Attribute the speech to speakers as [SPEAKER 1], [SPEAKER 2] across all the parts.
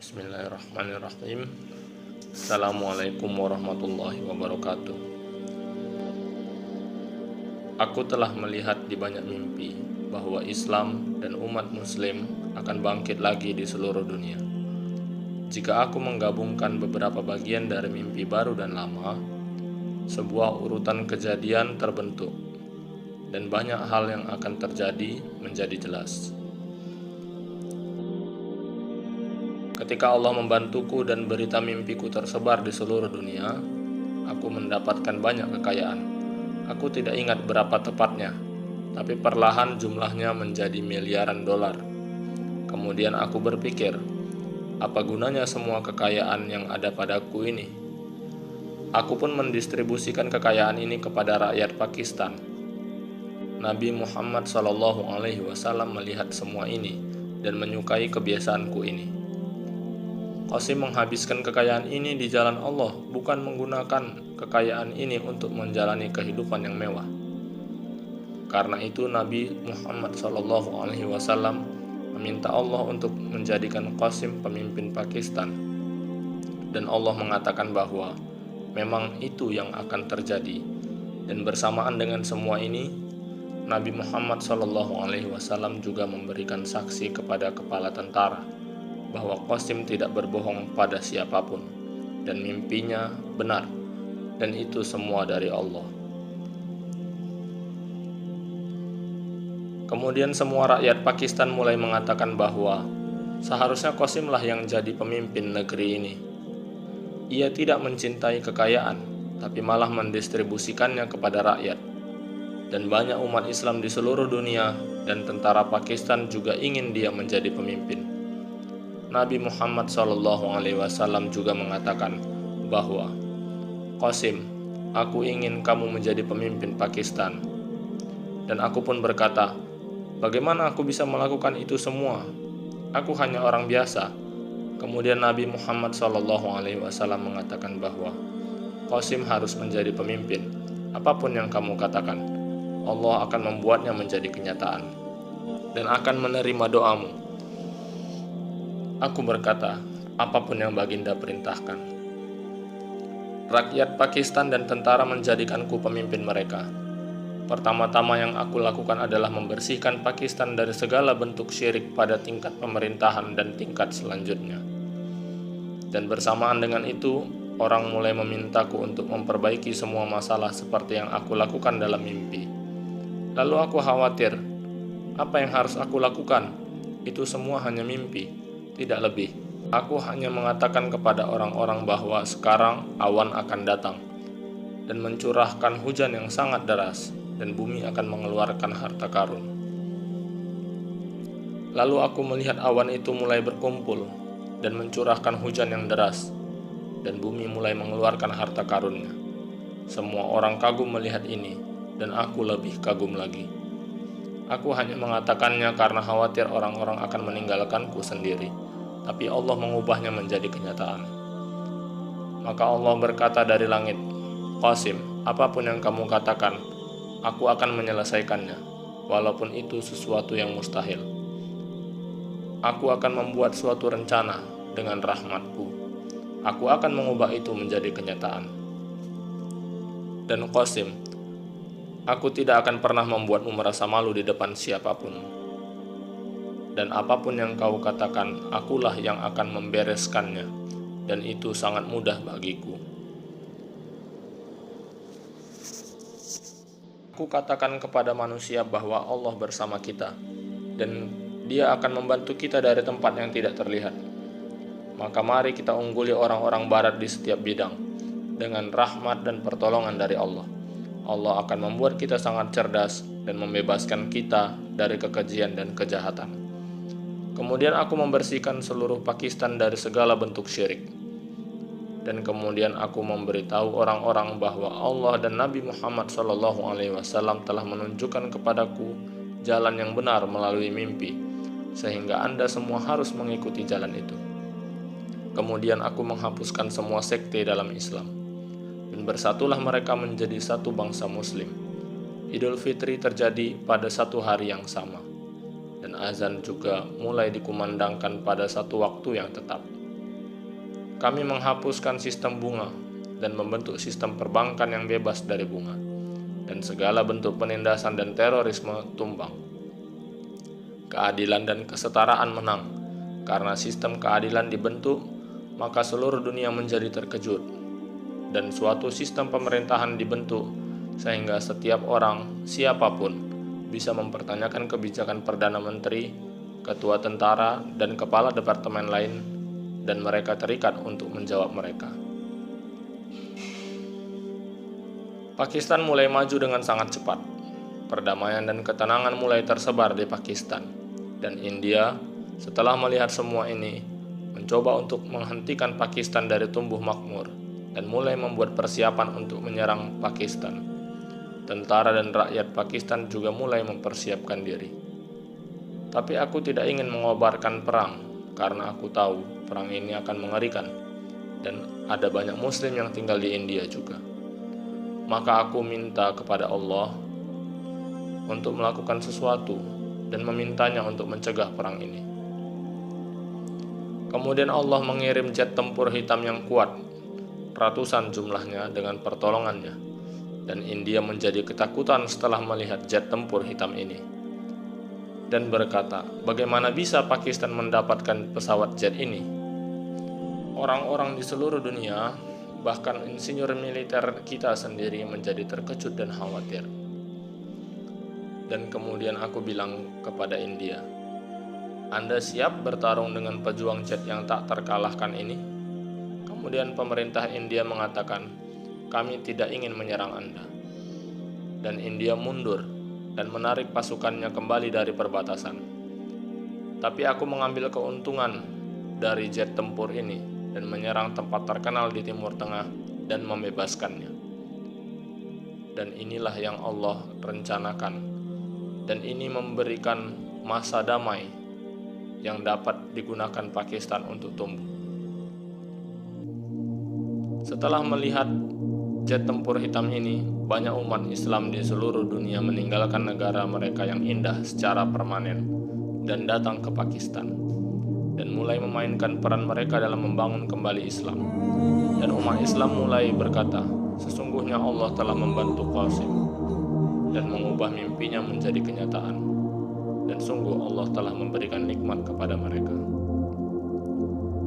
[SPEAKER 1] Bismillahirrahmanirrahim. Assalamualaikum warahmatullahi wabarakatuh. Aku telah melihat di banyak mimpi bahwa Islam dan umat muslim akan bangkit lagi di seluruh dunia. Jika aku menggabungkan beberapa bagian dari mimpi baru dan lama, sebuah urutan kejadian terbentuk dan banyak hal yang akan terjadi menjadi jelas. Ketika Allah membantuku dan berita mimpiku tersebar di seluruh dunia, aku mendapatkan banyak kekayaan. Aku tidak ingat berapa tepatnya, tapi perlahan jumlahnya menjadi miliaran dolar. Kemudian aku berpikir, apa gunanya semua kekayaan yang ada padaku ini? Aku pun mendistribusikan kekayaan ini kepada rakyat Pakistan. Nabi Muhammad SAW melihat semua ini dan menyukai kebiasaanku ini. Qasim menghabiskan kekayaan ini di jalan Allah, bukan menggunakan kekayaan ini untuk menjalani kehidupan yang mewah. Karena itu Nabi Muhammad SAW meminta Allah untuk menjadikan Qasim pemimpin Pakistan. Dan Allah mengatakan bahwa memang itu yang akan terjadi. Dan bersamaan dengan semua ini, Nabi Muhammad SAW juga memberikan saksi kepada kepala tentara bahwa Qasim tidak berbohong pada siapapun dan mimpinya benar, dan itu semua dari Allah. Kemudian semua rakyat Pakistan mulai mengatakan bahwa seharusnya Qasimlah yang jadi pemimpin negeri ini. Ia tidak mencintai kekayaan, tapi malah mendistribusikannya kepada rakyat. Dan banyak umat Islam di seluruh dunia dan tentara Pakistan juga ingin dia menjadi pemimpin. Nabi Muhammad SAW juga mengatakan bahwa, Qasim, aku ingin kamu menjadi pemimpin Pakistan. Dan aku pun berkata, bagaimana aku bisa melakukan itu semua? Aku hanya orang biasa. Kemudian Nabi Muhammad SAW mengatakan bahwa Qasim harus menjadi pemimpin. Apapun yang kamu katakan, Allah akan membuatnya menjadi kenyataan dan akan menerima doamu. Aku berkata, apapun yang Baginda perintahkan. Rakyat Pakistan dan tentara menjadikanku pemimpin mereka. Pertama-tama yang aku lakukan adalah membersihkan Pakistan dari segala bentuk syirik pada tingkat pemerintahan dan tingkat selanjutnya. Dan bersamaan dengan itu, orang mulai memintaku untuk memperbaiki semua masalah seperti yang aku lakukan dalam mimpi. Lalu aku khawatir, apa yang harus aku lakukan? Itu semua hanya mimpi. Tidak lebih. Aku hanya mengatakan kepada orang-orang bahwa sekarang awan akan datang dan mencurahkan hujan yang sangat deras, dan bumi akan mengeluarkan harta karun. Lalu aku melihat awan itu mulai berkumpul dan mencurahkan hujan yang deras, dan bumi mulai mengeluarkan harta karunnya. Semua orang kagum melihat ini, dan aku lebih kagum lagi. Aku hanya mengatakannya karena khawatir orang-orang akan meninggalkanku sendiri, tapi Allah mengubahnya menjadi kenyataan. Maka Allah berkata dari langit, Qasim, apapun yang kamu katakan, aku akan menyelesaikannya, walaupun itu sesuatu yang mustahil. Aku akan membuat suatu rencana dengan rahmatku. Aku akan mengubah itu menjadi kenyataan. Dan Qasim, aku tidak akan pernah membuatmu merasa malu di depan siapapun. Dan apapun yang kau katakan, akulah yang akan membereskannya, dan itu sangat mudah bagiku. Aku katakan kepada manusia bahwa Allah bersama kita, dan Dia akan membantu kita dari tempat yang tidak terlihat. Maka mari kita ungguli orang-orang barat di setiap bidang, dengan rahmat dan pertolongan dari Allah. Allah akan membuat kita sangat cerdas dan membebaskan kita dari kekejian dan kejahatan. Kemudian aku membersihkan seluruh Pakistan dari segala bentuk syirik. Dan kemudian aku memberitahu orang-orang bahwa Allah dan Nabi Muhammad SAW telah menunjukkan kepadaku jalan yang benar melalui mimpi, sehingga Anda semua harus mengikuti jalan itu. Kemudian aku menghapuskan semua sekte dalam Islam, dan bersatulah mereka menjadi satu bangsa muslim. Idul Fitri terjadi pada satu hari yang sama, dan azan juga mulai dikumandangkan pada satu waktu yang tetap. Kami menghapuskan sistem bunga dan membentuk sistem perbankan yang bebas dari bunga, dan segala bentuk penindasan dan terorisme tumbang. Keadilan dan kesetaraan menang. Karena sistem keadilan dibentuk, maka seluruh dunia menjadi terkejut, dan suatu sistem pemerintahan dibentuk sehingga setiap orang, siapapun, bisa mempertanyakan kebijakan Perdana Menteri, Ketua Tentara, dan Kepala Departemen lain, dan mereka terikat untuk menjawab mereka. Pakistan mulai maju dengan sangat cepat. Perdamaian dan ketenangan mulai tersebar di Pakistan, dan India setelah melihat semua ini mencoba untuk menghentikan Pakistan dari tumbuh makmur dan mulai membuat persiapan untuk menyerang Pakistan. Tentara dan rakyat Pakistan juga mulai mempersiapkan diri. Tapi aku tidak ingin mengobarkan perang karena aku tahu perang ini akan mengerikan dan ada banyak muslim yang tinggal di India juga. Maka aku minta kepada Allah untuk melakukan sesuatu dan memintanya untuk mencegah perang ini. Kemudian Allah mengirim jet tempur hitam yang kuat, ratusan jumlahnya dengan pertolongannya, dan India menjadi ketakutan setelah melihat jet tempur hitam ini, dan berkata, bagaimana bisa Pakistan mendapatkan pesawat jet ini? Orang-orang di seluruh dunia, bahkan insinyur militer kita sendiri menjadi terkejut dan khawatir. Dan kemudian aku bilang kepada India, Anda siap bertarung dengan pejuang jet yang tak terkalahkan ini? Kemudian pemerintah India mengatakan, kami tidak ingin menyerang Anda. Dan India mundur dan menarik pasukannya kembali dari perbatasan. Tapi aku mengambil keuntungan dari jet tempur ini dan menyerang tempat terkenal di Timur Tengah dan membebaskannya. Dan inilah yang Allah rencanakan. Dan ini memberikan masa damai yang dapat digunakan Pakistan untuk tumbuh. Setelah melihat jet tempur hitam ini, banyak umat Islam di seluruh dunia meninggalkan negara mereka yang indah secara permanen dan datang ke Pakistan dan mulai memainkan peran mereka dalam membangun kembali Islam. Dan umat Islam mulai berkata, sesungguhnya Allah telah membantu Qasim dan mengubah mimpinya menjadi kenyataan. Dan sungguh Allah telah memberikan nikmat kepada mereka.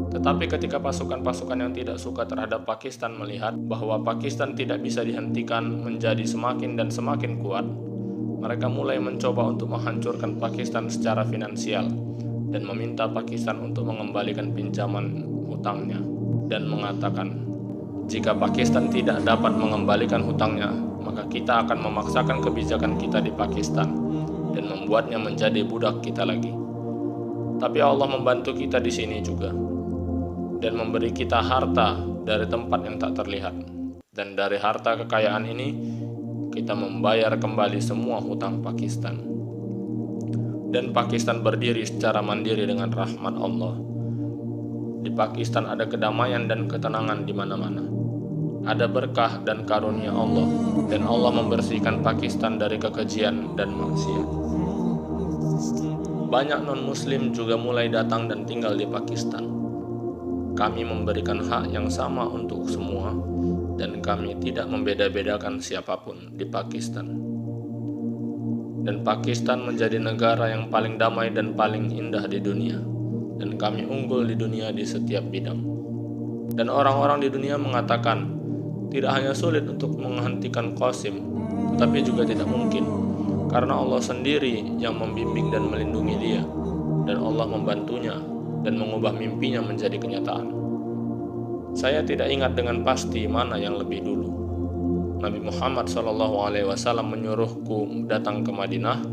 [SPEAKER 1] Tetapi ketika pasukan-pasukan yang tidak suka terhadap Pakistan melihat bahwa Pakistan tidak bisa dihentikan menjadi semakin dan semakin kuat, mereka mulai mencoba untuk menghancurkan Pakistan secara finansial dan meminta Pakistan untuk mengembalikan pinjaman hutangnya dan mengatakan, jika Pakistan tidak dapat mengembalikan hutangnya, maka kita akan memaksakan kebijakan kita di Pakistan dan membuatnya menjadi budak kita lagi. Tapi Allah membantu kita di sini juga dan memberi kita harta dari tempat yang tak terlihat. Dan dari harta kekayaan ini kita membayar kembali semua hutang Pakistan. Dan Pakistan berdiri secara mandiri dengan rahmat Allah. Di Pakistan ada kedamaian dan ketenangan di mana-mana. Ada berkah dan karunia Allah, dan Allah membersihkan Pakistan dari kekejian dan maksiat. Banyak non-muslim juga mulai datang dan tinggal di Pakistan. Kami memberikan hak yang sama untuk semua, dan kami tidak membeda-bedakan siapapun di Pakistan. Dan Pakistan menjadi negara yang paling damai dan paling indah di dunia, dan kami unggul di dunia di setiap bidang. Dan orang-orang di dunia mengatakan, tidak hanya sulit untuk menghentikan Qasim, tetapi juga tidak mungkin, karena Allah sendiri yang membimbing dan melindungi dia, dan Allah membantunya dan mengubah mimpinya menjadi kenyataan. Saya tidak ingat dengan pasti mana yang lebih dulu. Nabi Muhammad SAW menyuruhku datang ke Madinah,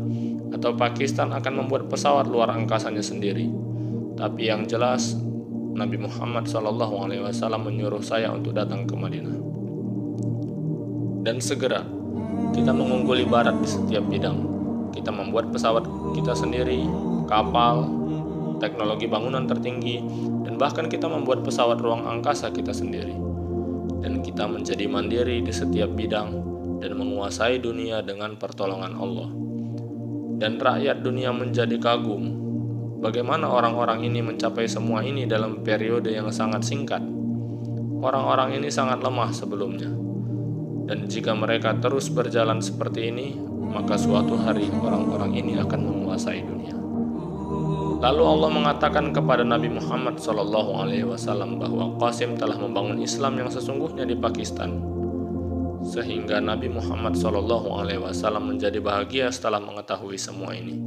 [SPEAKER 1] atau Pakistan akan membuat pesawat luar angkasanya sendiri. Tapi yang jelas, Nabi Muhammad SAW menyuruh saya untuk datang ke Madinah. Dan segera kita mengungguli barat di setiap bidang. Kita membuat pesawat kita sendiri, kapal, teknologi bangunan tertinggi, dan bahkan kita membuat pesawat ruang angkasa kita sendiri. Dan kita menjadi mandiri di setiap bidang dan menguasai dunia dengan pertolongan Allah. Dan rakyat dunia menjadi kagum. Bagaimana orang-orang ini mencapai semua ini dalam periode yang sangat singkat? Orang-orang ini sangat lemah sebelumnya, dan jika mereka terus berjalan seperti ini, maka suatu hari orang-orang ini akan menguasai dunia. Lalu Allah mengatakan kepada Nabi Muhammad SAW bahwa Qasim telah membangun Islam yang sesungguhnya di Pakistan, sehingga Nabi Muhammad SAW menjadi bahagia setelah mengetahui semua ini,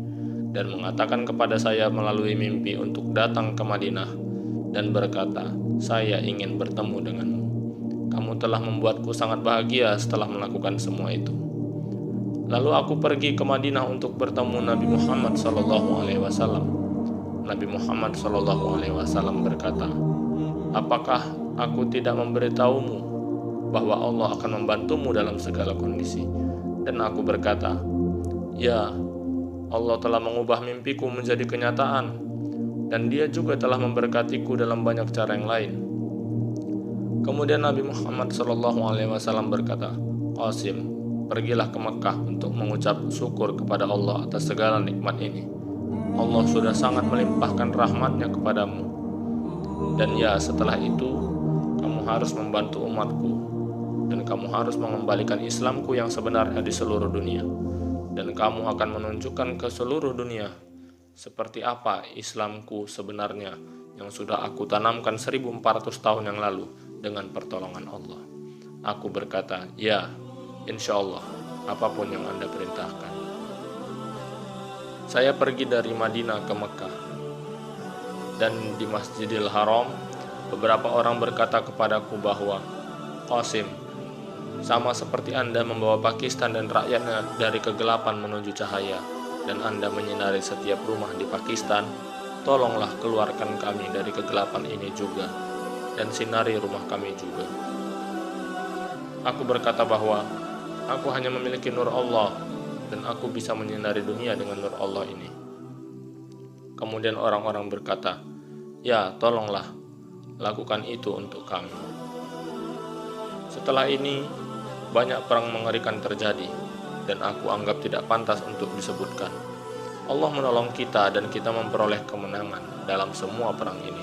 [SPEAKER 1] dan mengatakan kepada saya melalui mimpi untuk datang ke Madinah dan berkata, "Saya ingin bertemu denganmu. Kamu telah membuatku sangat bahagia setelah melakukan semua itu." Lalu aku pergi ke Madinah untuk bertemu Nabi Muhammad SAW. Nabi Muhammad SAW berkata, "Apakah aku tidak memberitahumu bahwa Allah akan membantumu dalam segala kondisi?" Dan aku berkata, "Ya, Allah telah mengubah mimpiku menjadi kenyataan, dan Dia juga telah memberkatiku dalam banyak cara yang lain." Kemudian Nabi Muhammad SAW berkata, "Qasim, pergilah ke Mekah untuk mengucap syukur kepada Allah atas segala nikmat ini. Allah sudah sangat melimpahkan rahmatnya kepadamu. Dan ya, setelah itu kamu harus membantu umatku, dan kamu harus mengembalikan Islamku yang sebenarnya di seluruh dunia, dan kamu akan menunjukkan ke seluruh dunia seperti apa Islamku sebenarnya yang sudah aku tanamkan 1400 tahun yang lalu dengan pertolongan Allah." Aku berkata, "Ya, insya Allah, apapun yang Anda perintahkan." Saya pergi dari Madinah ke Mekah, dan di Masjidil Haram beberapa orang berkata kepadaku bahwa, "Qasim, sama seperti Anda membawa Pakistan dan rakyatnya dari kegelapan menuju cahaya, dan Anda menyinari setiap rumah di Pakistan, tolonglah keluarkan kami dari kegelapan ini juga, dan sinari rumah kami juga." Aku berkata bahwa aku hanya memiliki nur Allah, dan aku bisa menyinari dunia dengan nur Allah ini. Kemudian orang-orang berkata, "Ya, tolonglah, lakukan itu untuk kami." Setelah ini, banyak perang mengerikan terjadi, dan aku anggap tidak pantas untuk disebutkan. Allah menolong kita dan kita memperoleh kemenangan dalam semua perang ini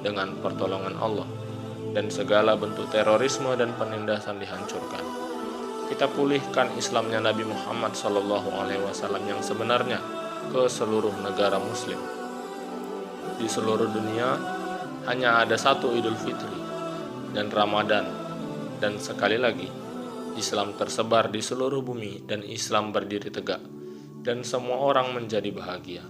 [SPEAKER 1] dengan pertolongan Allah, dan segala bentuk terorisme dan penindasan dihancurkan. Kita pulihkan Islamnya Nabi Muhammad SAW yang sebenarnya ke seluruh negara Muslim. Di seluruh dunia hanya ada satu Idul Fitri dan Ramadan, dan sekali lagi Islam tersebar di seluruh bumi dan Islam berdiri tegak, dan semua orang menjadi bahagia.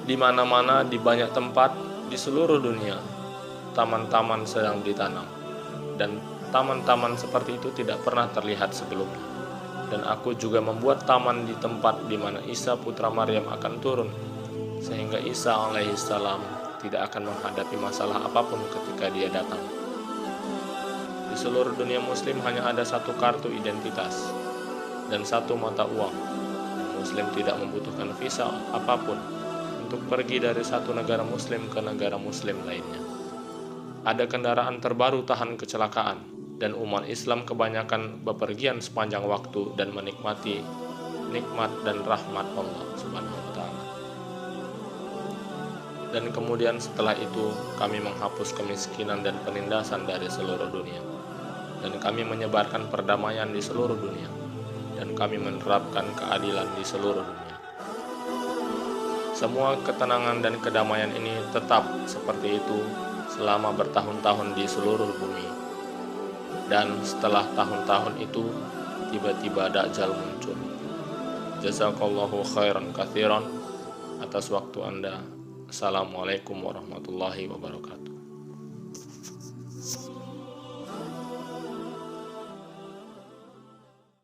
[SPEAKER 1] Di mana-mana, di banyak tempat di seluruh dunia, taman-taman sedang ditanam, dan taman-taman seperti itu tidak pernah terlihat sebelumnya. Dan aku juga membuat taman di tempat di mana Isa putra Maryam akan turun, sehingga Isa alaihissalam tidak akan menghadapi masalah apapun ketika dia datang. Di seluruh dunia Muslim hanya ada satu kartu identitas dan satu mata uang, dan Muslim tidak membutuhkan visa apapun untuk pergi dari satu negara Muslim ke negara Muslim lainnya. Ada kendaraan terbaru tahan kecelakaan, dan umat Islam kebanyakan bepergian sepanjang waktu dan menikmati nikmat dan rahmat Allah Subhanahu wa Ta'ala. Dan kemudian setelah itu kami menghapus kemiskinan dan penindasan dari seluruh dunia, dan kami menyebarkan perdamaian di seluruh dunia, dan kami menerapkan keadilan di seluruh dunia. Semua ketenangan dan kedamaian ini tetap seperti itu selama bertahun-tahun di seluruh bumi. Dan setelah tahun-tahun itu, tiba-tiba Dajjal muncul. Jazakallahu khairan katsiran atas waktu Anda. Assalamualaikum warahmatullahi wabarakatuh.